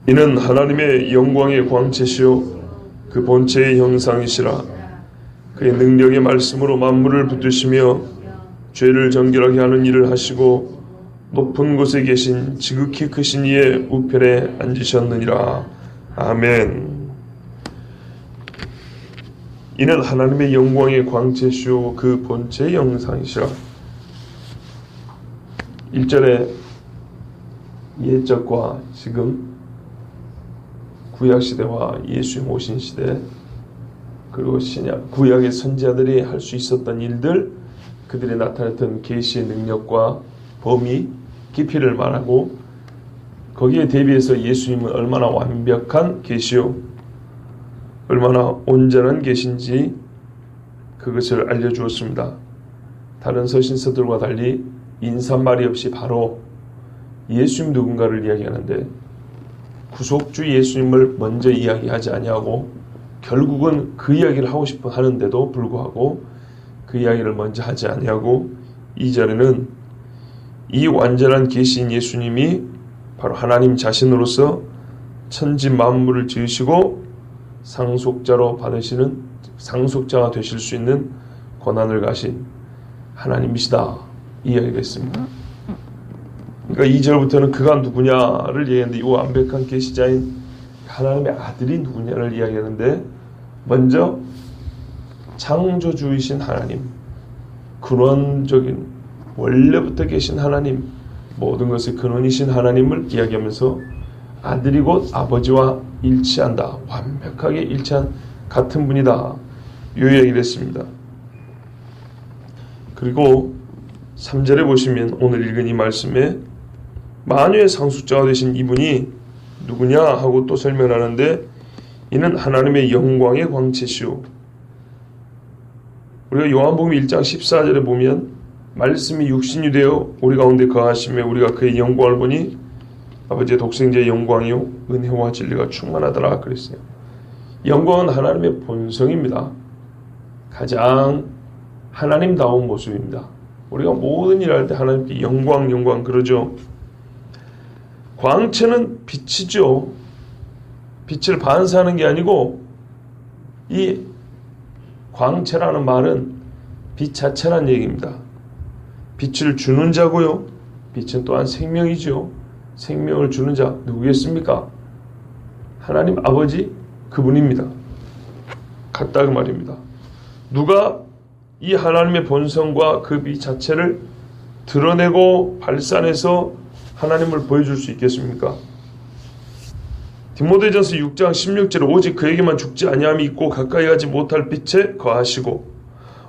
이는 하나님의 영광의 광채시요 그 본체의 형상이시라. 그의 능력의 말씀으로 만물을 붙드시며 죄를 정결하게 하는 일을 하시고 높은 곳에 계신 지극히 크신 이의 우편에 앉으셨느니라. 아멘. 이는 하나님의 영광의 광채시요 그 본체의 형상이시라. 1절에 옛적과 지금 구약시대와 예수님 오신 시대, 그리고 신약 구약의 선지자들이 할 수 있었던 일들, 그들이 나타냈던 계시의 능력과 범위, 깊이를 말하고, 거기에 대비해서 예수님은 얼마나 완벽한 계시요 얼마나 온전한 계신지 그것을 알려주었습니다. 다른 서신서들과 달리 인사말이 없이 바로 예수님 누군가를 이야기하는데, 구속주 예수님을 먼저 이야기하지 아니하고 결국은 그 이야기를 하고 싶어 하는데도 불구하고 그 이야기를 먼저 하지 아니하고 2절에는 이 완전한 계시인 예수님이 바로 하나님 자신으로서 천지 만물을 지으시고 상속자가 되실 수 있는 권한을 가신 하나님이시다, 이야기가 있습니다. 그러니까 2절부터는 그가 누구냐를 이야기하는데, 이 완벽한 계시자인 하나님의 아들이 누구냐를 이야기하는데, 먼저 창조주이신 하나님, 근원적인 원래부터 계신 하나님, 모든 것의 근원이신 하나님을 이야기하면서 아들이 곧 아버지와 일치한다, 완벽하게 일치한 같은 분이다, 이 이야기를 했습니다. 그리고 3절에 보시면 오늘 읽은 이 말씀에 만유의 상속자가 되신 이분이 누구냐 하고 또 설명하는데, 이는 하나님의 영광의 광채시오. 우리가 요한복음 1장 14절에 보면 말씀이 육신이 되어 우리 가운데 거하시며 우리가 그의 영광을 보니 아버지의 독생자의 영광이요 은혜와 진리가 충만하더라 그랬어요. 영광은 하나님의 본성입니다. 가장 하나님다운 모습입니다. 우리가 모든 일을 할 때 하나님께 영광 그러죠. 광채는 빛이죠. 빛을 반사하는 게 아니고, 이 광채라는 말은 빛 자체라는 얘기입니다. 빛을 주는 자고요. 빛은 또한 생명이죠. 생명을 주는 자 누구겠습니까? 하나님 아버지, 그분입니다. 같다 그 말입니다. 누가 이 하나님의 본성과 그 빛 자체를 드러내고 발산해서 하나님을 보여줄 수 있겠습니까? 디모데전서 6장 16절에 오직 그에게만 죽지 아니함이 있고 가까이 가지 못할 빛에 거하시고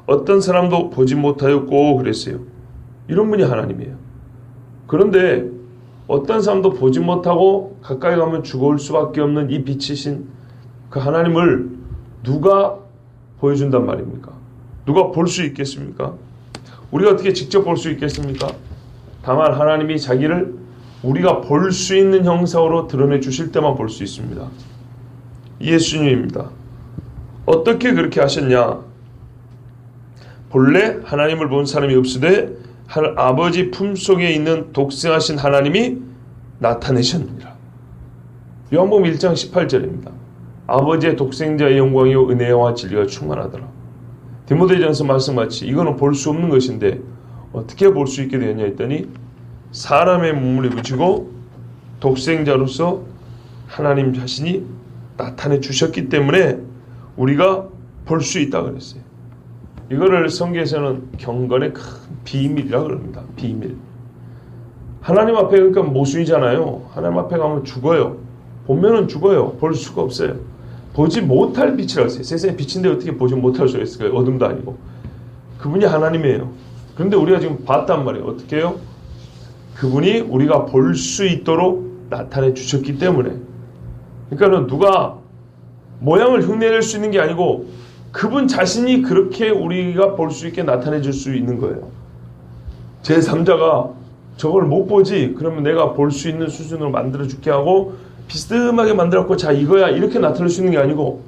어떤 사람도 보지 못하였고 그랬어요. 이런 분이 하나님이에요. 그런데 어떤 사람도 보지 못하고 가까이 가면 죽어올 수밖에 없는 이 빛이신 그 하나님을 누가 보여준단 말입니까? 누가 볼 수 있겠습니까? 우리가 어떻게 직접 볼 수 있겠습니까? 다만 하나님이 자기를 우리가 볼 수 있는 형상으로 드러내 주실 때만 볼 수 있습니다. 예수님입니다. 어떻게 그렇게 하셨냐? 본래 하나님을 본 사람이 없으되 아버지 품속에 있는 독생하신 하나님이 나타내셨느니라. 요한복음 1장 18절입니다. 아버지의 독생자의 영광이요 은혜와 진리가 충만하더라. 디모데전서 말씀같이 이거는 볼 수 없는 것인데 어떻게 볼 수 있게 되었냐 했더니, 사람의 몸을 입으시고 독생자로서 하나님 자신이 나타내 주셨기 때문에 우리가 볼 수 있다 그랬어요. 이거를 성경에서는 경건의 큰 비밀이라고 그럽니다. 비밀. 하나님 앞에, 그러니까 모순이잖아요. 하나님 앞에 가면 죽어요. 보면은 죽어요. 볼 수가 없어요. 보지 못할 빛이라고 했어요. 세상에 빛인데 어떻게 보지 못할 수가 있을까요? 어둠도 아니고. 그분이 하나님이에요. 그런데 우리가 지금 봤단 말이에요. 어떻게 해요? 그분이 우리가 볼 수 있도록 나타내 주셨기 때문에. 그러니까 누가 모양을 흉내낼 수 있는 게 아니고 그분 자신이 그렇게 우리가 볼 수 있게 나타내 줄 수 있는 거예요. 제3자가 저걸 못 보지, 그러면 내가 볼 수 있는 수준으로 만들어 줄게 하고 비스듬하게 만들었고 자 이거야 이렇게 나타낼 수 있는 게 아니고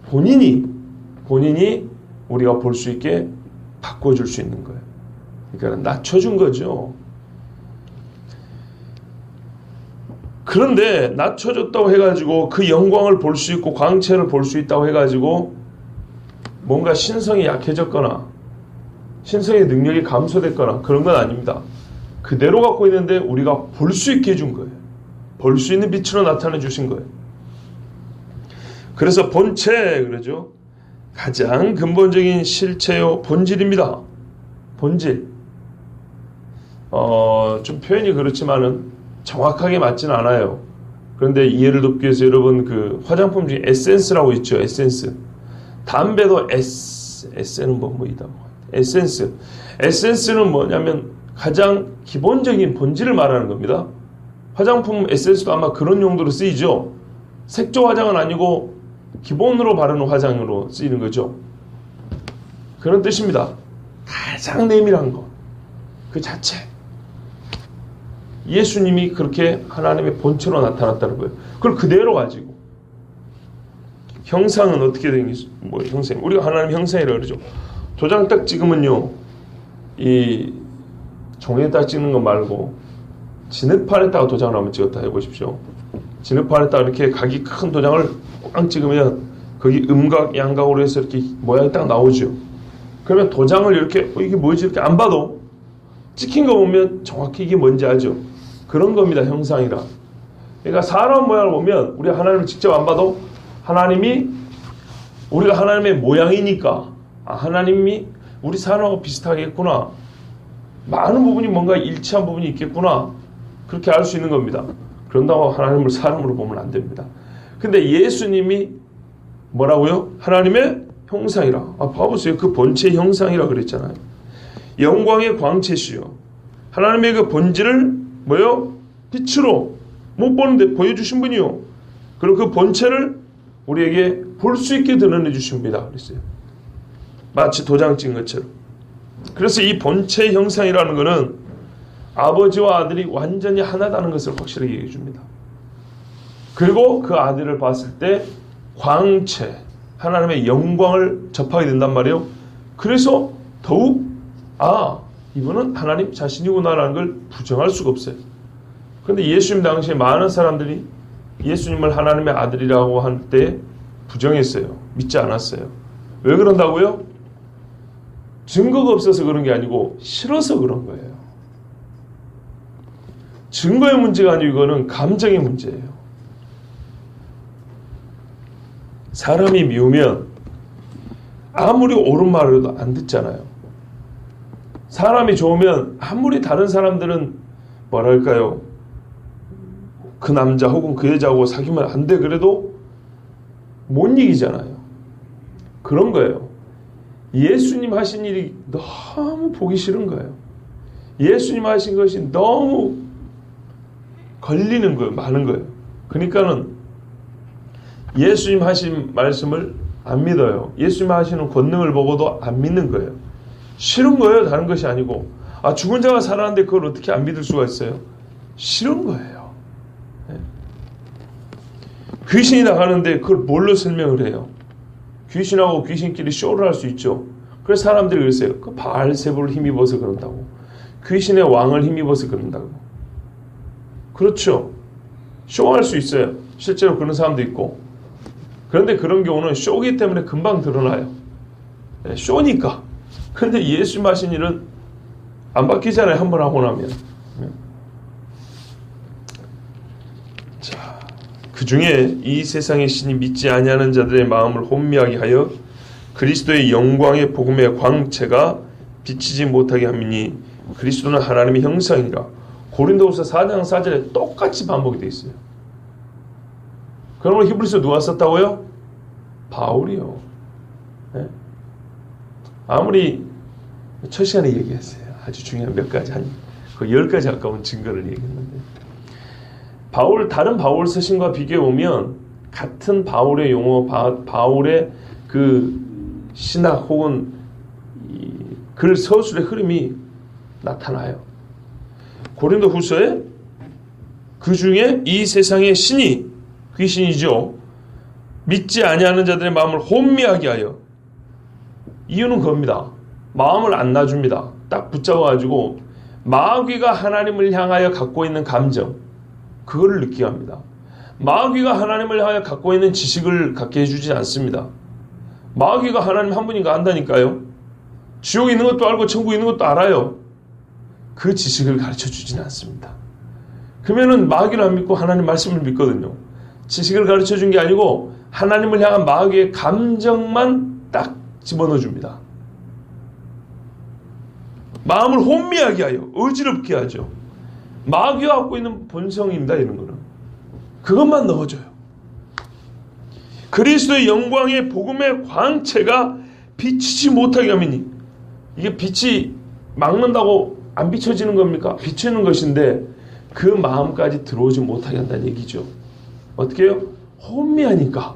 본인이 우리가 볼 수 있게 바꿔줄 수 있는 거예요. 그러니까 낮춰준 거죠. 그런데 낮춰졌다고 해가지고 그 영광을 볼 수 있고 광채를 볼 수 있다고 해가지고 뭔가 신성이 약해졌거나 신성의 능력이 감소됐거나 그런 건 아닙니다. 그대로 갖고 있는데 우리가 볼 수 있게 해준 거예요. 볼 수 있는 빛으로 나타내 주신 거예요. 그래서 본체 그러죠. 가장 근본적인 실체요 본질입니다. 본질. 좀 표현이 그렇지만은 정확하게 맞지는 않아요. 그런데 이해를 돕기 위해서 여러분 그 화장품 중에 에센스라고 있죠. 에센스. 담배도 에센은 뭐이다. 에센스. 에센스는 뭐냐면 가장 기본적인 본질을 말하는 겁니다. 화장품 에센스도 아마 그런 용도로 쓰이죠. 색조 화장은 아니고 기본으로 바르는 화장으로 쓰이는 거죠. 그런 뜻입니다. 가장 내밀한 것. 그 자체. 예수님이 그렇게 하나님의 본체로 나타났다는 거예요. 그걸 그대로 가지고. 형상은 어떻게 된 형상? 우리가 하나님 형상이라고 그러죠. 도장 딱 찍으면요. 이 종이에 딱 찍는 거 말고 진흙판에다가 도장을 한번 찍었다 해보십시오. 진흙판에다가 이렇게 각이 큰 도장을 꽝 찍으면 거기 음각, 양각으로 해서 이렇게 모양이 딱 나오죠. 그러면 도장을 이렇게 이게 뭐지 이렇게 안 봐도 찍힌 거 보면 정확히 이게 뭔지 알죠. 그런 겁니다. 형상이라. 그러니까 사람 모양을 보면 우리 하나님을 직접 안 봐도 하나님이 우리가 하나님의 모양이니까 하나님이 우리 사람하고 비슷하겠구나. 많은 부분이 뭔가 일치한 부분이 있겠구나. 그렇게 알 수 있는 겁니다. 그런다고 하나님을 사람으로 보면 안 됩니다. 근데 예수님이 뭐라고요? 하나님의 형상이라. 봐보세요. 그 본체의 형상이라 그랬잖아요. 영광의 광채시요. 하나님의 그 본질을 뭐요? 빛으로 못 보는데 보여주신 분이요. 그리고 그 본체를 우리에게 볼 수 있게 드러내 주십니다. 그랬어요. 마치 도장 찍은 것처럼. 그래서 이 본체의 형상이라는 것은 아버지와 아들이 완전히 하나다는 것을 확실하게 얘기해 줍니다. 그리고 그 아들을 봤을 때 광채, 하나님의 영광을 접하게 된단 말이에요. 그래서 더욱 이분은 하나님 자신이구나라는 걸 부정할 수가 없어요. 그런데 예수님 당시에 많은 사람들이 예수님을 하나님의 아들이라고 할 때 부정했어요. 믿지 않았어요. 왜 그런다고요? 증거가 없어서 그런 게 아니고 싫어서 그런 거예요. 증거의 문제가 아니고 이거는 감정의 문제예요. 사람이 미우면 아무리 옳은 말을 해도 안 듣잖아요. 사람이 좋으면 아무리 다른 사람들은 뭐랄까요? 그 남자 혹은 그 여자하고 사귀면 안 돼 그래도 못 이기잖아요. 그런 거예요. 예수님 하신 일이 너무 보기 싫은 거예요. 예수님 하신 것이 너무 걸리는 거예요. 많은 거예요. 그러니까는 예수님 하신 말씀을 안 믿어요. 예수님 하시는 권능을 보고도 안 믿는 거예요. 싫은 거예요. 다른 것이 아니고 죽은 자가 살아났는데 그걸 어떻게 안 믿을 수가 있어요? 싫은 거예요. 네. 귀신이 나가는데 그걸 뭘로 설명을 해요? 귀신하고 귀신끼리 쇼를 할 수 있죠. 그래서 사람들이 그랬어요. 그 바알세부를 힘입어서 그런다고. 귀신의 왕을 힘입어서 그런다고. 그렇죠. 쇼할 수 있어요. 실제로 그런 사람도 있고. 그런데 그런 경우는 쇼기 때문에 금방 드러나요. 네, 쇼니까. 그런데 예수님 하신 일은 안 바뀌잖아요. 한 번 하고 나면. 자, 그 중에 이 세상의 신이 믿지 아니하는 자들의 마음을 혼미하게 하여 그리스도의 영광의 복음의 광채가 비치지 못하게 함이니 그리스도는 하나님의 형상이라. 고린도후서 4장 4절에 똑같이 반복이 되어 있어요. 그러면 히브리서 누가 썼다고요? 바울이요. 네? 아무리 첫 시간에 얘기했어요. 아주 중요한 몇 가지, 한 10가지 가까운 증거를 얘기했는데 다른 바울 서신과 비교해보면 같은 바울의 용어, 바울의 그 신학 혹은 글 서술의 흐름이 나타나요. 고린도 후서에 그 중에 이 세상의 신이 귀신이죠. 믿지 아니하는 자들의 마음을 혼미하게 하여. 이유는 그겁니다. 마음을 안 놔줍니다. 딱 붙잡아가지고 마귀가 하나님을 향하여 갖고 있는 감정, 그거를 느끼게 합니다. 마귀가 하나님을 향하여 갖고 있는 지식을 갖게 해주지 않습니다. 마귀가 하나님 한 분인가 안다니까요. 지옥에 있는 것도 알고 천국에 있는 것도 알아요. 그 지식을 가르쳐 주지는 않습니다. 그러면은 마귀를 안 믿고 하나님 말씀을 믿거든요. 지식을 가르쳐 준 게 아니고 하나님을 향한 마귀의 감정만 딱 집어넣어 줍니다. 마음을 혼미하게 하여 어지럽게 하죠. 마귀가 갖고 있는 본성입니다. 이런 거는 그것만 넣어줘요. 그리스도의 영광의 복음의 광채가 비치지 못하게 하면, 이게 빛이 막는다고 안 비춰지는 겁니까? 비추는 것인데 그 마음까지 들어오지 못하게 한다는 얘기죠. 어떻게 해요? 혼미하니까.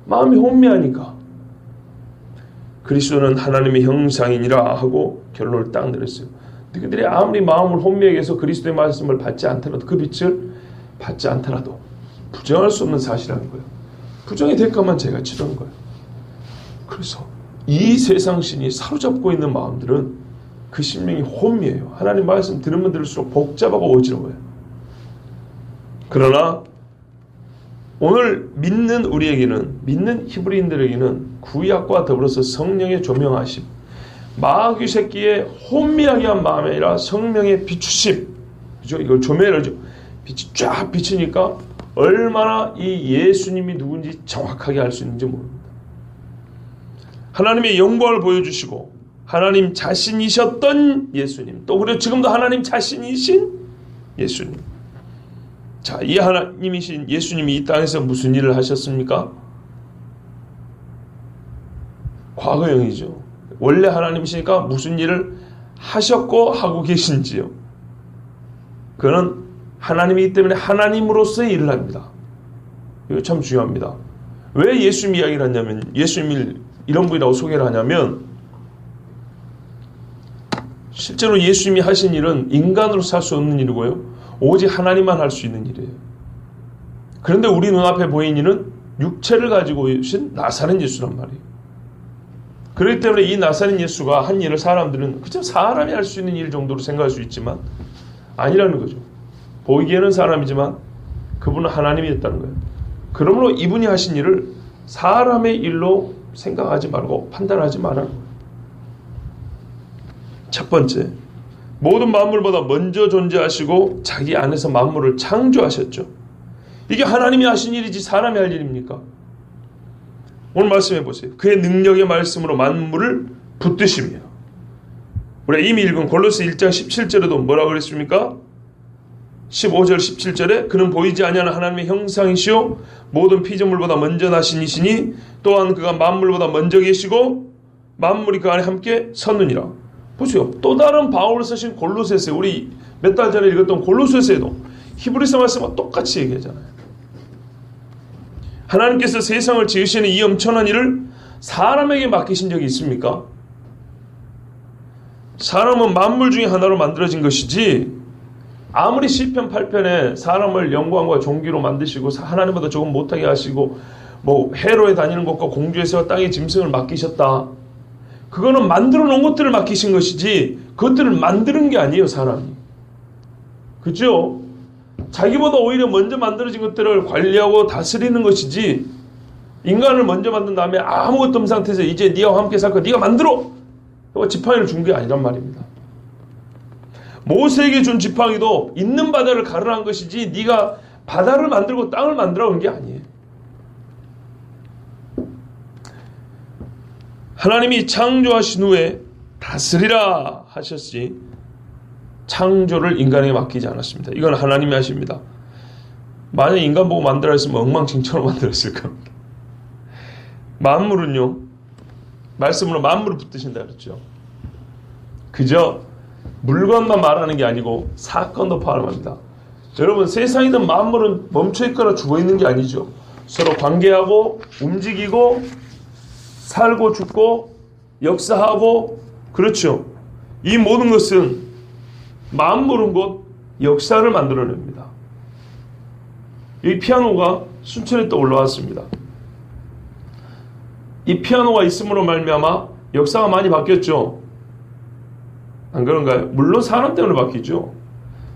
마음이 혼미하니까. 그리스도는 하나님의 형상이니라 하고 결론을 딱 내렸어요. 너희들이 아무리 마음을 혼미하게 해서 그리스도의 말씀을 받지 않더라도, 그 빛을 받지 않더라도 부정할 수 없는 사실이라는 거예요. 부정의 대가만 제가 치르는 거예요. 그래서 이 세상 신이 사로잡고 있는 마음들은 그 심령이 혼미해요. 하나님 말씀 들으면 들을수록 복잡하고 어지러워요. 그러나 오늘 믿는 우리에게는, 믿는 히브리인들에게는 구약과 더불어서 성령의 조명하심, 마귀 새끼의 혼미하게 한 마음이 아니라 성령의 비추심, 그죠? 이걸 조명을 하죠. 빛이 쫙 비치니까 얼마나 이 예수님이 누군지 정확하게 알 수 있는지 모릅니다. 하나님의 영광을 보여주시고 하나님 자신이셨던 예수님, 또 그리고 지금도 하나님 자신이신 예수님. 자, 이 하나님이신 예수님이 이 땅에서 무슨 일을 하셨습니까? 과거형이죠. 원래 하나님이시니까 무슨 일을 하셨고 하고 계신지요. 그는 하나님이기 때문에 하나님으로서의 일을 합니다. 이거 참 중요합니다. 왜 예수님 이야기를 하냐면, 예수님을 이런 분이라고 소개를 하냐면, 실제로 예수님이 하신 일은 인간으로서 할 수 없는 일이고요, 오직 하나님만 할 수 있는 일이에요. 그런데 우리 눈앞에 보이는 이는 육체를 가지고 오신 나사렛 예수란 말이에요. 그렇기 때문에 이 나사렛 예수가 한 일을 사람들은 그저 사람이 할 수 있는 일 정도로 생각할 수 있지만 아니라는 거죠. 보이기에는 사람이지만 그분은 하나님이었다는 거예요. 그러므로 이분이 하신 일을 사람의 일로 생각하지 말고 판단하지 말라는 거예요. 첫 번째, 모든 만물보다 먼저 존재하시고 자기 안에서 만물을 창조하셨죠. 이게 하나님이 하신 일이지 사람이 할 일입니까? 오늘 말씀해 보세요. 그의 능력의 말씀으로 만물을 붙드시며, 우리가 이미 읽은 골로새 1장 17절에도 뭐라고 그랬습니까? 15절 17절에 그는 보이지 아니하는 하나님의 형상이시요 모든 피조물보다 먼저 나신 이시니 또한 그가 만물보다 먼저 계시고 만물이 그 안에 함께 섰느니라. 보세요. 또 다른 바울을 쓰신 골로새서, 우리 몇 달 전에 읽었던 골로새서에도 히브리서 말씀과 똑같이 얘기하잖아요. 하나님께서 세상을 지으시는 이 엄청난 일을 사람에게 맡기신 적이 있습니까? 사람은 만물 중에 하나로 만들어진 것이지, 아무리 시편 8편에 사람을 영광과 존귀로 만드시고 하나님보다 조금 못하게 하시고 뭐 해로에 다니는 것과 공주에서 땅의 짐승을 맡기셨다, 그거는 만들어 놓은 것들을 맡기신 것이지 그것들을 만드는 게 아니에요, 사람이. 그죠? 자기보다 오히려 먼저 만들어진 것들을 관리하고 다스리는 것이지, 인간을 먼저 만든 다음에 아무것도 없는 상태에서 이제 네가 함께 살 거야, 네가 만들어! 지팡이를 준 게 아니란 말입니다. 모세에게 준 지팡이도 있는 바다를 가르란 것이지 네가 바다를 만들고 땅을 만들어 온 게 아니에요. 하나님이 창조하신 후에 다스리라 하셨지 창조를 인간에게 맡기지 않았습니다. 이건 하나님이 하십니다. 만약 인간 보고 만들어 했으면 엉망진창으로 만들었을 겁니다. 만물은요, 말씀으로 만물을 붙드신다 그랬죠. 그저 물건만 말하는 게 아니고 사건도 포함합니다. 여러분, 세상이든 만물은 멈춰있거나 죽어있는 게 아니죠. 서로 관계하고 움직이고 살고 죽고 역사하고, 그렇죠. 이 모든 것은 만물은 곧 역사를 만들어냅니다. 이 피아노가 순천에 또 올라왔습니다. 이 피아노가 있음으로 말미암아 역사가 많이 바뀌었죠. 안 그런가요? 물론 사람 때문에 바뀌죠.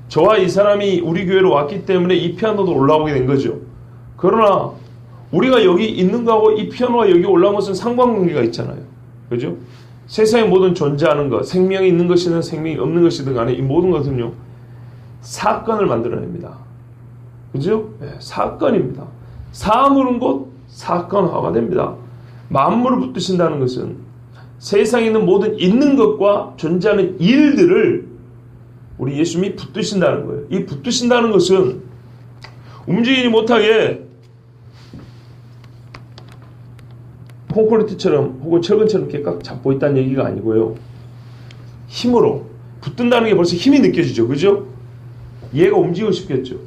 저와 이 사람이 우리 교회로 왔기 때문에 이 피아노도 올라오게 된 거죠. 그러나 우리가 여기 있는 거하고 이 피아노가 여기 올라온 것은 상관관계가 있잖아요. 그죠? 세상에 모든 존재하는 것, 생명이 있는 것이든 생명이 없는 것이든 간에 이 모든 것은요, 사건을 만들어냅니다. 그죠? 네, 사건입니다. 사물은 곧 사건화가 됩니다. 만물을 붙드신다는 것은 세상에 있는 모든 있는 것과 존재하는 일들을 우리 예수님이 붙드신다는 거예요. 이 붙드신다는 것은 움직이지 못하게 콘크리트처럼 혹은 철근처럼 이렇게 꽉 잡고 있다는 얘기가 아니고요. 힘으로 붙든다는 게 벌써 힘이 느껴지죠. 그죠? 얘가 움직이고 싶겠죠.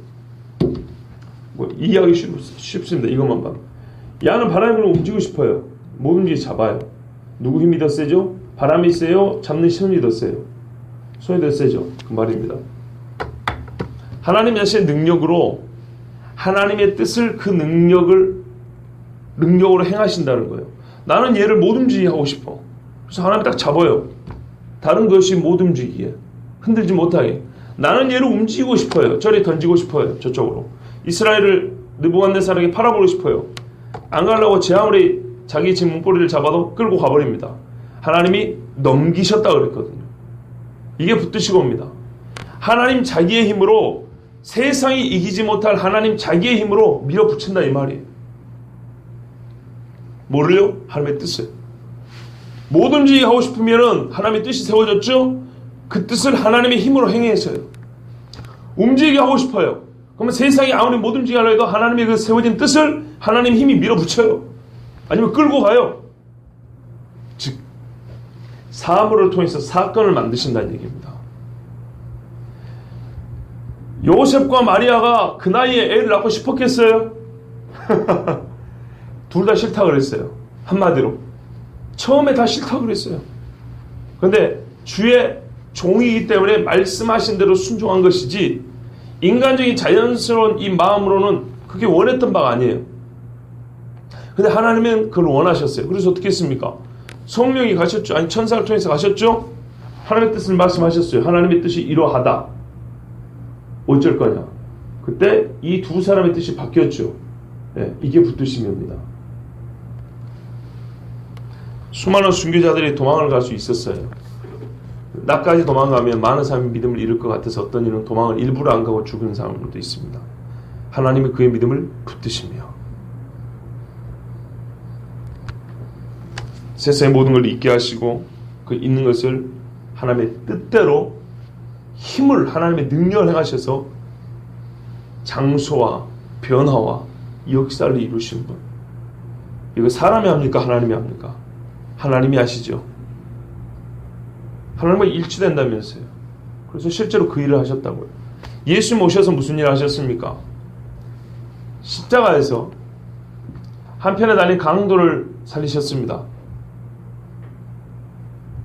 뭐 이해하기 쉽습니다. 이것만 봐도. 야는 바람으로 움직이고 싶어요. 못 움직이 잡아요. 누구 힘이 더 세죠? 바람이 세요? 잡는 힘이 더 세요? 손이 더 세죠? 그 말입니다. 하나님 자신의 능력으로 하나님의 뜻을 그 능력으로 행하신다는 거예요. 나는 얘를 못 움직이게 하고 싶어. 그래서 하나님이 딱 잡아요. 다른 것이 못 움직이게. 흔들지 못하게. 나는 얘를 움직이고 싶어요. 저리 던지고 싶어요. 저쪽으로. 이스라엘을 느부갓네살에게 팔아보고 싶어요. 안 가려고 제 아무리 자기 집 문고리를 잡아도 끌고 가버립니다. 하나님이 넘기셨다 그랬거든요. 이게 붙드시고 옵니다. 하나님 자기의 힘으로 세상이 이기지 못할 하나님 자기의 힘으로 밀어붙인다 이 말이에요. 뭐를요? 하나님의 뜻을. 못 움직이게 하고 싶으면은 하나님의 뜻이 세워졌죠? 그 뜻을 하나님의 힘으로 행해서요. 움직이게 하고 싶어요. 그러면 세상이 아무리 못 움직이게 하려 해도 하나님의 그 세워진 뜻을 하나님 힘이 밀어붙여요. 아니면 끌고 가요. 즉 사물을 통해서 사건을 만드신다는 얘기입니다. 요셉과 마리아가 그 나이에 애를 낳고 싶었겠어요? 둘 다 싫다 그랬어요. 한마디로. 처음에 다 싫다 그랬어요. 그런데 주의 종이기 때문에 말씀하신 대로 순종한 것이지 인간적인 자연스러운 이 마음으로는 그게 원했던 바가 아니에요. 근데 하나님은 그걸 원하셨어요. 그래서 어떻게 했습니까? 성령이 가셨죠. 아니 천사를 통해서 가셨죠. 하나님의 뜻을 말씀하셨어요. 하나님의 뜻이 이러하다. 어쩔 거냐. 그때 이 두 사람의 뜻이 바뀌었죠. 네, 이게 붙드심입니다. 수많은 순교자들이 도망을 갈 수 있었어요. 나까지 도망가면 많은 사람이 믿음을 잃을 것 같아서 어떤 이는 도망을 일부러 안 가고 죽은 사람들도 있습니다. 하나님이 그의 믿음을 붙드시며 세상의 모든 걸 잊게 하시고 그 있는 것을 하나님의 뜻대로 힘을 하나님의 능력을 행하셔서 장소와 변화와 역사를 이루신 분. 이거 사람이 합니까? 하나님이 합니까? 하나님이 하시죠. 하나님과 일치된다면서요. 그래서 실제로 그 일을 하셨다고요. 예수 모셔서 무슨 일을 하셨습니까? 십자가에서 한편에 달린 강도를 살리셨습니다.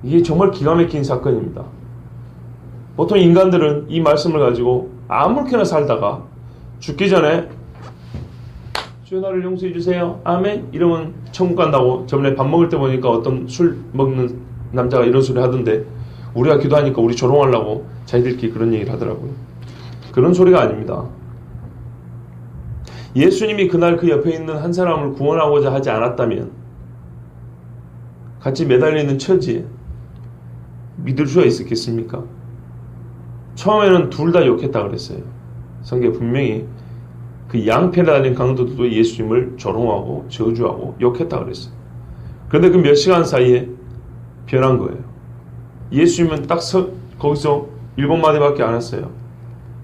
이게 정말 기가 막힌 사건입니다. 보통 인간들은 이 말씀을 가지고 아무렇게나 살다가 죽기 전에 주여 나를 용서해 주세요. 아멘. 이러면 천국 간다고 저번에 밥 먹을 때 보니까 어떤 술 먹는 남자가 이런 소리 하던데 우리가 기도하니까 우리 조롱하려고 자기들끼리 그런 얘기를 하더라고요. 그런 소리가 아닙니다. 예수님이 그날 그 옆에 있는 한 사람을 구원하고자 하지 않았다면 같이 매달려 있는 처지에 믿을 수가 있었겠습니까? 처음에는 둘 다 욕했다 그랬어요. 성경에 분명히 그 양편에 달린 강도들도 예수님을 조롱하고 저주하고 욕했다 그랬어요. 그런데 그 몇 시간 사이에 변한 거예요. 예수님은 딱 거기서 7마디밖에 안 했어요.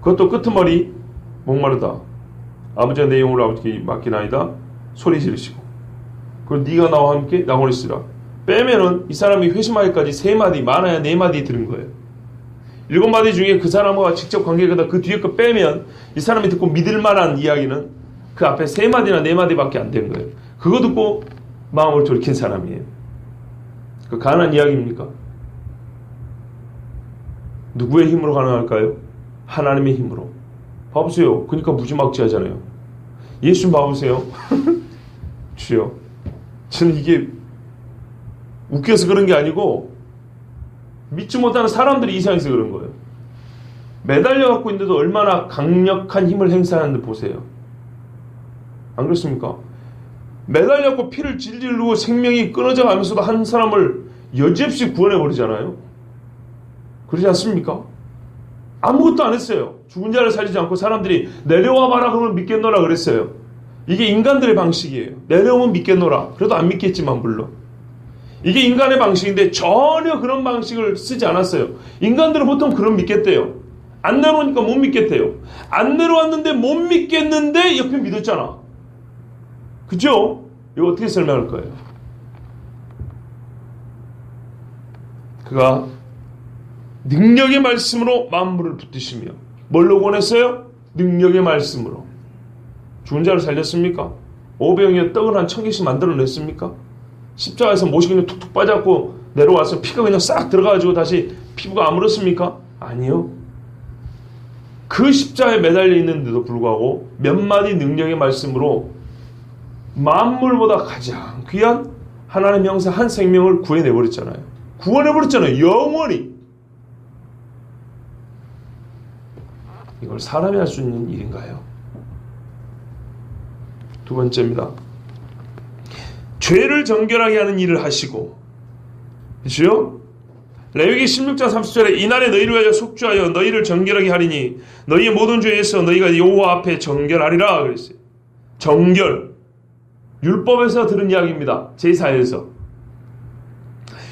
그것도 끄트머리 목마르다. 아버지가 내 영으로 아버지께 맡기나이다. 소리 지르시고. 그리고 네가 나와 함께 낙원에 있으라. 빼면은 이 사람이 회심하기까지 3마디 많아야 4마디 들은 거예요. 7마디 중에 그 사람과 직접 관계가 그 뒤에 거 빼면 이 사람이 듣고 믿을 만한 이야기는 그 앞에 3마디나 4마디밖에 안 된 거예요. 그거 듣고 마음을 돌이킨 사람이에요. 그 가능한 이야기입니까? 누구의 힘으로 가능할까요? 하나님의 힘으로. 봐보세요. 그러니까 무지막지하잖아요. 예수님 봐보세요. 주여. 저는 이게 웃겨서 그런 게 아니고 믿지 못하는 사람들이 이상해서 그런 거예요. 매달려 갖고 있는데도 얼마나 강력한 힘을 행사하는지 보세요. 안 그렇습니까? 매달려 갖고 피를 질질 흘리고 생명이 끊어져 가면서도 한 사람을 여지없이 구원해 버리잖아요. 그러지 않습니까? 아무것도 안 했어요. 죽은 자를 살리지 않고 사람들이 내려와 봐라 그러면 믿겠노라 그랬어요. 이게 인간들의 방식이에요. 내려오면 믿겠노라. 그래도 안 믿겠지만 물론. 이게 인간의 방식인데 전혀 그런 방식을 쓰지 않았어요. 인간들은 보통 그런 믿겠대요. 안 내려오니까 못 믿겠대요. 안 내려왔는데 못 믿겠는데 옆에 믿었잖아. 그죠? 이거 어떻게 설명할 거예요? 그가 능력의 말씀으로 만물을 붙드시며 뭘로 구원했어요? 능력의 말씀으로. 죽은 자를 살렸습니까? 500명의 떡을 한 1000개씩 만들어냈습니까? 십자가에서 못이 그냥 툭툭 빠져갖고 내려와서 피가 그냥 싹 들어가가지고 다시 피부가 아물었습니까? 아니요. 그 십자가에 매달려 있는데도 불구하고 몇 마디 능력의 말씀으로 만물보다 가장 귀한 하나님의 형상 한 생명을 구해내버렸잖아요. 구원해버렸잖아요. 영원히. 이걸 사람이 할 수 있는 일인가요? 두 번째입니다. 죄를 정결하게 하는 일을 하시고, 그렇죠? 레위기 16장 30절에 이날에 너희를 위하여 속죄하여 너희를 정결하게 하리니 너희의 모든 죄에서 너희가 여호와 앞에 정결하리라 그랬어요. 정결. 율법에서 들은 이야기입니다. 제사에서.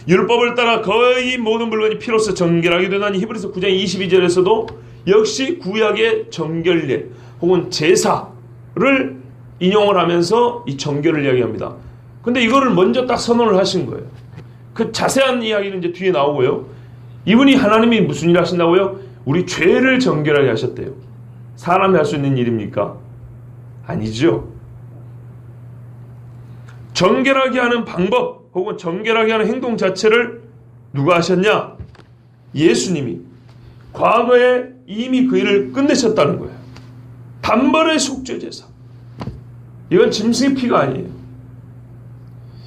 율법을 따라 거의 모든 물건이 피로써 정결하게 되나니 히브리서 9장 22절에서도 역시 구약의 정결례 혹은 제사를 인용을 하면서 이 정결을 이야기합니다. 근데 이거를 먼저 딱 선언을 하신 거예요. 그 자세한 이야기는 이제 뒤에 나오고요. 이분이 하나님이 무슨 일 하신다고요? 우리 죄를 정결하게 하셨대요. 사람이 할 수 있는 일입니까? 아니죠. 정결하게 하는 방법 혹은 정결하게 하는 행동 자체를 누가 하셨냐? 예수님이 과거에 이미 그 일을 끝내셨다는 거예요. 단번에 속죄제사. 이건 짐승의 피가 아니에요.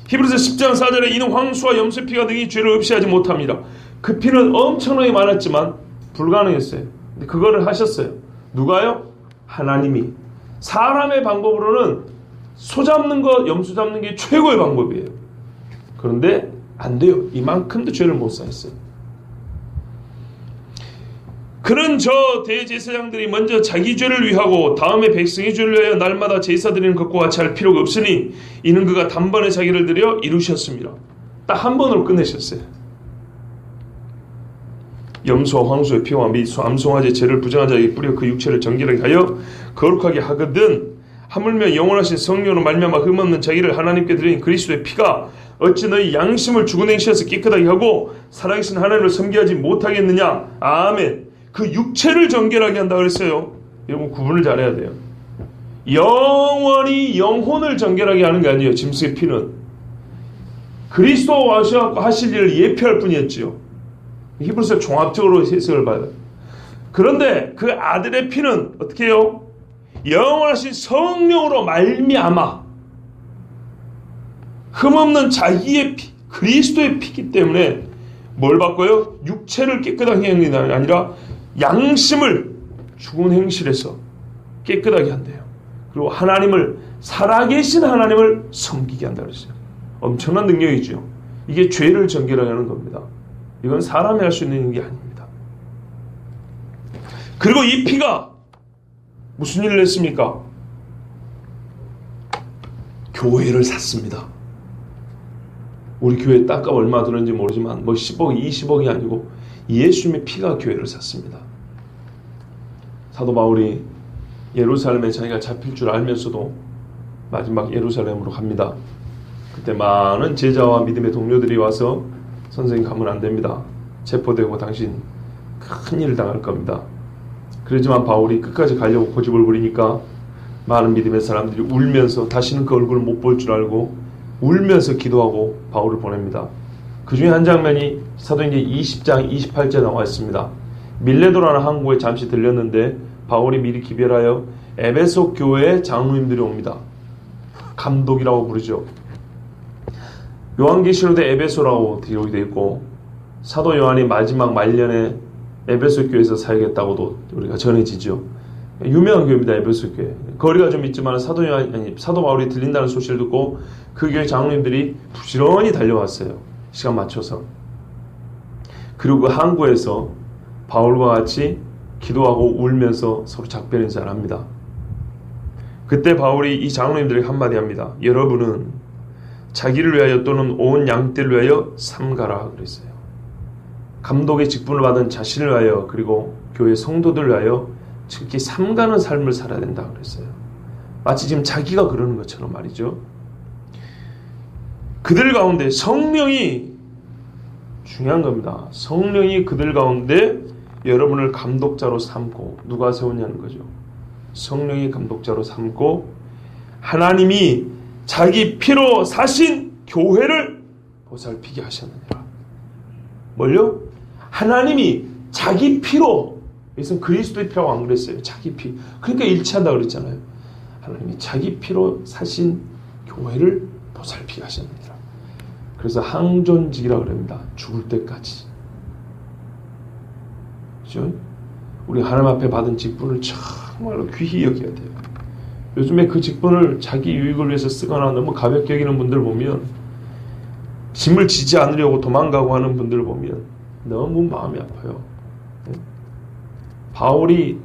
히브리서 10장 4절에 이는 황수와 염소의 피가 등이 죄를 없이 하지 못합니다. 그 피는 엄청나게 많았지만 불가능했어요. 근데 그거를 하셨어요. 누가요? 하나님이. 사람의 방법으로는 소 잡는 거, 염소 잡는 게 최고의 방법이에요. 그런데 안 돼요. 이만큼도 죄를 못 사했어요. 그는 저 대제사장들이 먼저 자기 죄를 위하고 다음에 백성의 죄를 위하여 날마다 제사 드리는 것과 같이 할 필요가 없으니 이는 그가 단번에 자기를 들여 이루셨습니다. 딱 한 번으로 끝내셨어요. 염소와 황소의 피와 및 암송아지의 죄를 부정한 자에게 뿌려 그 육체를 정결하게 하여 거룩하게 하거든 하물며 영원하신 성령으로 말미암아 흠없는 자기를 하나님께 드린 그리스도의 피가 어찌 너희 양심을 죽은 행실에서 깨끗하게 하고 살아계신 하나님을 섬기하지 못하겠느냐. 아멘. 그 육체를 정결하게 한다 그랬어요. 여러분 구분을 잘해야 돼요. 영원히 영혼을 정결하게 하는 게 아니에요. 짐승의 피는 그리스도 와서 하실 일을 예표할 뿐이었지요. 히브리서 종합적으로 해석을 봐요. 그런데 그 아들의 피는 어떻게 해요? 영원하신 성령으로 말미암아 흠없는 자기의 피, 그리스도의 피기 때문에 뭘 바꿔요? 육체를 깨끗하게 하는 게 아니라 양심을 죽은 행실에서 깨끗하게 한대요. 그리고 하나님을 살아계신 하나님을 섬기게 한다 그랬어요. 엄청난 능력이죠. 이게 죄를 정결하게 하는 겁니다. 이건 사람이 할 수 있는 게 아닙니다. 그리고 이 피가 무슨 일을 했습니까? 교회를 샀습니다. 우리 교회 땅값 얼마 들었는지 모르지만 뭐 10억, 20억이 아니고 예수님의 피가 교회를 샀습니다. 사도 바울이 예루살렘에 자기가 잡힐 줄 알면서도 마지막 예루살렘으로 갑니다. 그때 많은 제자와 믿음의 동료들이 와서 선생님 가면 안 됩니다. 체포되고 당신 큰일 당할 겁니다. 그러지만 바울이 끝까지 가려고 고집을 부리니까 많은 믿음의 사람들이 울면서 다시는 그 얼굴을 못 볼 줄 알고 울면서 기도하고 바울을 보냅니다. 그 중에 한 장면이 사도행전 20장 28절에 나와 있습니다. 밀레도라는 항구에 잠시 들렸는데 바울이 미리 기별하여 에베소 교회의 장로님들이 옵니다. 감독이라고 부르죠. 요한계시록에 에베소라고 기록이 되어 있고 사도 요한이 마지막 말년에 에베소 교회에서 살겠다고도 우리가 전해지죠. 유명한 교회입니다. 에베소 교회. 거리가 좀 있지만 사도 바울이 들린다는 소식을 듣고 그 교회 장로님들이 부지런히 달려왔어요. 시간 맞춰서. 그리고 그 항구에서 바울과 같이 기도하고 울면서 서로 작별 인사를 합니다. 그때 바울이 이 장로님들에게 한마디 합니다. 여러분은 자기를 위하여 또는 온 양떼를 위하여 삼가라 그랬어요. 감독의 직분을 받은 자신을 위하여 그리고 교회 성도들을 위하여 특히 삼가는 삶을 살아야 된다 그랬어요. 마치 지금 자기가 그러는 것처럼 말이죠. 그들 가운데 성령이 중요한 겁니다. 성령이 그들 가운데 여러분을 감독자로 삼고 누가 세우냐는 거죠. 성령이 감독자로 삼고 하나님이 자기 피로 사신 교회를 보살피게 하셨느니라. 뭘요? 하나님이 자기 피로, 여기서 그리스도의 피라고 안 그랬어요. 자기 피. 그러니까 일치한다 그랬잖아요. 하나님이 자기 피로 사신 교회를 보살피게 하셨느니라. 그래서 항존직이라고 그럽니다. 죽을 때까지. 그죠? 우리 하나님 앞에 받은 직분을 정말로 귀히 여겨야 돼요. 요즘에 그 직분을 자기 유익을 위해서 쓰거나 너무 가볍게 여기는 분들 보면, 짐을 지지 않으려고 도망가고 하는 분들을 보면 너무 마음이 아파요. 바울이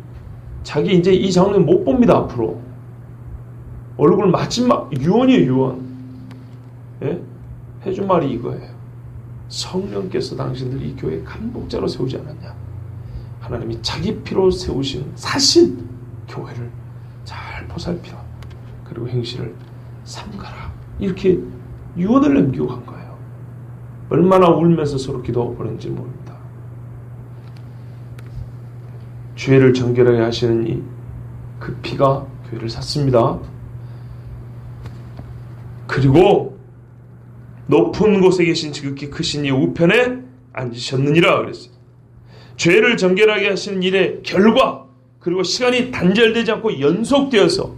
자기 이제 이 장로님 못 봅니다. 앞으로 얼굴 마지막 유언이에요. 유언. 예? 해준 말이 이거예요. 성령께서 당신들 이 교회 감독자로 세우지 않았냐. 하나님이 자기 피로 세우신 사신 교회를 잘 보살피라. 그리고 행실을 삼가라. 이렇게 유언을 남기고 간 거예요. 얼마나 울면서 서로 기도하고 보냈는지 모릅니다. 죄를 정결하게 하시는 이 그 피가 교회를 샀습니다. 그리고 높은 곳에 계신 지극히 크신 이 우편에 앉으셨느니라 그랬어요. 죄를 정결하게 하시는 일의 결과, 그리고 시간이 단절되지 않고 연속되어서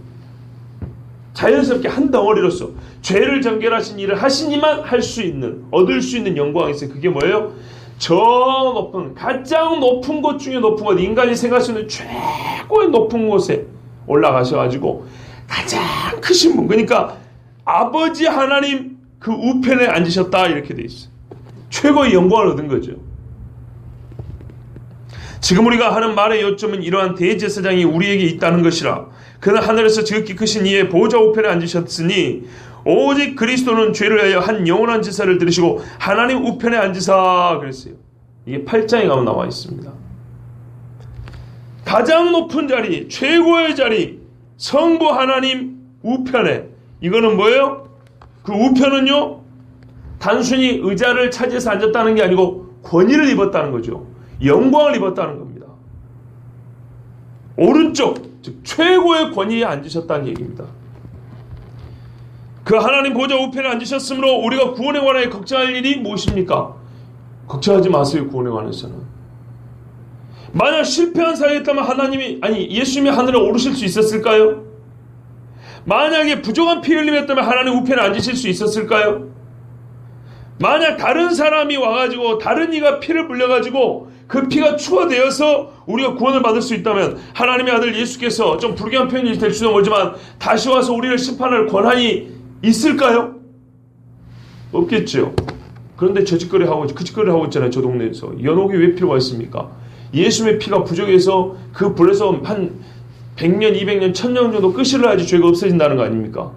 자연스럽게 한 덩어리로서 죄를 정결하신 일을 하시니만 할 수 있는, 얻을 수 있는 영광이 있어요. 그게 뭐예요? 저 높은, 가장 높은 곳 중에 높은 곳, 인간이 생각할 수 있는 최고의 높은 곳에 올라가셔가지고 가장 크신 분, 그러니까 아버지 하나님 그 우편에 앉으셨다 이렇게 돼 있어요. 최고의 영광을 얻은 거죠. 지금 우리가 하는 말의 요점은 이러한 대제사장이 우리에게 있다는 것이라. 그는 하늘에서 지극히 크신 이의 보좌 우편에 앉으셨으니 오직 그리스도는 죄를 위하여 한 영원한 제사를 들으시고 하나님 우편에 앉으사 그랬어요. 이게 8장에 가면 나와 있습니다. 가장 높은 자리, 최고의 자리, 성부 하나님 우편에. 이거는 뭐예요? 그 우편은요, 단순히 의자를 차지해서 앉았다는 게 아니고 권위를 입었다는 거죠. 영광을 입었다는 겁니다. 오른쪽, 즉 최고의 권위에 앉으셨다는 얘기입니다. 그 하나님 보좌 우편에 앉으셨으므로 우리가 구원에 관하여 걱정할 일이 무엇입니까? 걱정하지 마세요. 구원에 관해서는. 만약 실패한 사회였다면 하나님이, 아니 예수님이 하늘에 오르실 수 있었을까요? 만약에 부족한 피 흘림이었다면 하나님 우편에 앉으실 수 있었을까요? 만약 다른 사람이 와가지고 다른 이가 피를 불려가지고 그 피가 추가되어서 우리가 구원을 받을 수 있다면 하나님의 아들 예수께서, 좀 불쾌한 표현이 될 수도 모르지만, 다시 와서 우리를 심판할 권한이 있을까요? 없겠죠. 그런데 저 짓거리 하고 그 짓거리 하고 있잖아요. 저 동네에서. 연옥이 왜 필요가 있습니까? 예수님의 피가 부족해서 그 불에서 한 100년, 200년, 1000년 정도 끄실러 야지 죄가 없어진다는 거 아닙니까?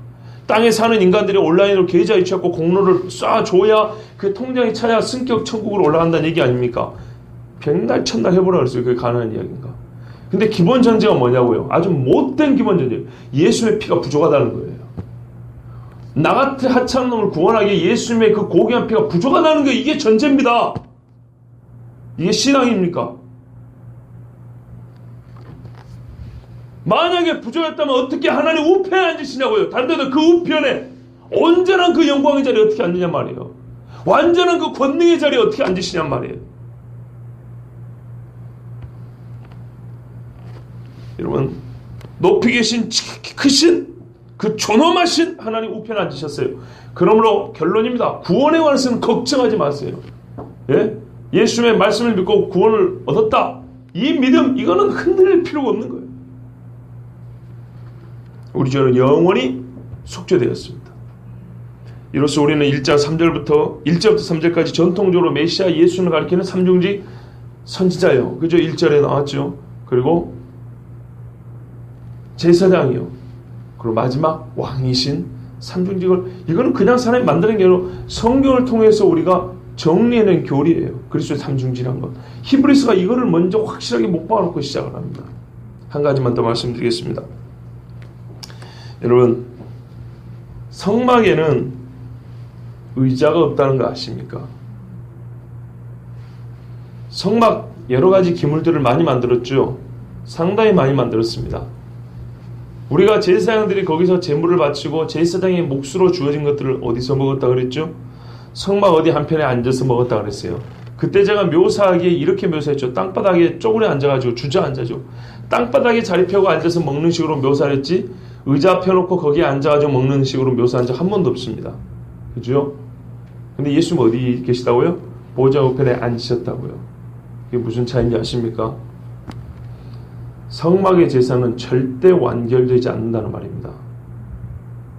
땅에 사는 인간들이 온라인으로 계좌 이체하고 공로를 쏴줘야 그 통장이 차야 승격 천국으로 올라간다는 얘기 아닙니까? 백날 천날 해보라 그랬어요. 그게 가능한 이야기인가? 근데 기본 전제가 뭐냐고요? 아주 못된 기본 전제. 예수님의 피가 부족하다는 거예요. 나 같은 하찮은 놈을 구원하기에 예수님의 그 고귀한 피가 부족하다는 게 이게 전제입니다. 이게 신앙입니까? 만약에 부족했다면 어떻게 하나님 우편에 앉으시냐고요. 다른 데도 그 우편에 온전한 그 영광의 자리에 어떻게 앉느냐 말이에요. 완전한 그 권능의 자리에 어떻게 앉으시냐 말이에요. 여러분, 높이 계신 크신 그 존엄하신 하나님 우편에 앉으셨어요. 그러므로 결론입니다. 구원에 관해서는 걱정하지 마세요. 예? 예수님의 말씀을 믿고 구원을 얻었다. 이 믿음 이거는 흔들릴 필요가 없는 거예요. 우리 죄는 영원히 속죄되었습니다. 이로써 우리는 1장 3절부터 1절부터 3절까지 전통적으로 메시아 예수를 가리키는 삼중직 선지자요. 그죠? 1절에 나왔죠. 그리고 제사장이요. 그리고 마지막 왕이신 삼중직을 이거는 그냥 사람이 만드는 게 아니라 성경을 통해서 우리가 정리해낸 교리예요. 그리스도의 삼중직이란 것. 히브리서가 이거를 먼저 확실하게 못 박아놓고 시작을 합니다. 한 가지만 더 말씀드리겠습니다. 여러분, 성막에는 의자가 없다는 거 아십니까? 성막 여러 가지 기물들을 많이 만들었죠. 상당히 많이 만들었습니다. 우리가 제사장들이 거기서 제물을 바치고 제사장의 몫으로 주어진 것들을 어디서 먹었다 그랬죠? 성막 어디 한편에 앉아서 먹었다 그랬어요. 그때 제가 묘사하기에 이렇게 묘사했죠. 땅바닥에 쪼그려 앉아가지고 주저앉아죠. 땅바닥에 자리 펴고 앉아서 먹는 식으로 묘사를 했지 의자 펴놓고 거기에 앉아가지고 먹는 식으로 묘사한 적 한 번도 없습니다. 그죠? 근데 예수님 어디 계시다고요? 보좌 우편에 앉으셨다고요. 이게 무슨 차이인지 아십니까? 성막의 제사는 절대 완결되지 않는다는 말입니다.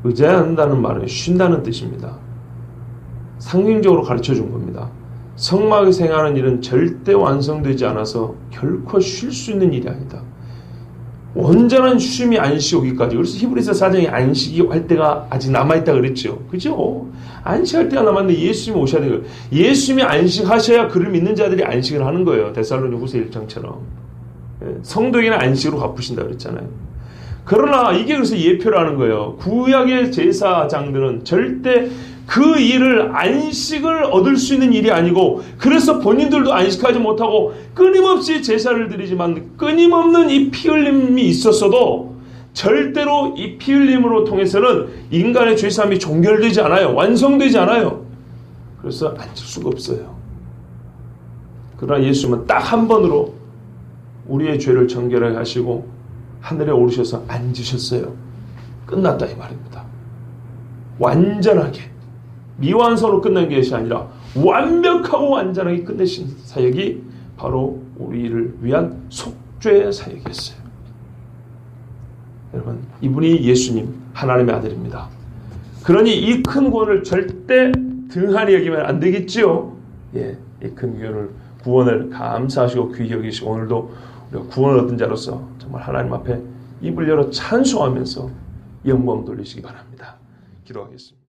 의자에 앉는다는 말은 쉰다는 뜻입니다. 상징적으로 가르쳐 준 겁니다. 성막에서 행하는 일은 절대 완성되지 않아서 결코 쉴 수 있는 일이 아니다. 온전한 쉼이 안식 오기까지. 그래서 히브리서 4장에 안식이 할 때가 아직 남아있다 그랬죠. 그죠? 안식할 때가 남았는데 예수님이 오셔야 되는 거예요. 예수님이 안식하셔야 그를 믿는 자들이 안식을 하는 거예요. 데살로니가후서 1장처럼. 성도에게는 안식으로 갚으신다 그랬잖아요. 그러나 이게 그래서 예표라는 거예요. 구약의 제사장들은 절대 그 일을 안식을 얻을 수 있는 일이 아니고 그래서 본인들도 안식하지 못하고 끊임없이 제사를 드리지만 끊임없는 이 피 흘림이 있었어도 절대로 이 피 흘림으로 통해서는 인간의 죄사함이 종결되지 않아요. 완성되지 않아요. 그래서 앉을 수가 없어요. 그러나 예수님은 딱 한 번으로 우리의 죄를 정결하게 하시고 하늘에 오르셔서 앉으셨어요. 끝났다 이 말입니다. 완전하게 미완성으로 끝난 것이 아니라 완벽하고 완전하게 끝내신 사역이 바로 우리를 위한 속죄 사역이었어요. 여러분, 이분이 예수님 하나님의 아들입니다. 그러니 이 큰 구원을 절대 등한히 여기면 안 되겠지요. 예, 이 큰 구원을 감사하시고 귀히 여기시고 오늘도 우리가 구원을 얻은 자로서 정말 하나님 앞에 입을 열어 찬송하면서 영광 돌리시기 바랍니다. 기도하겠습니다.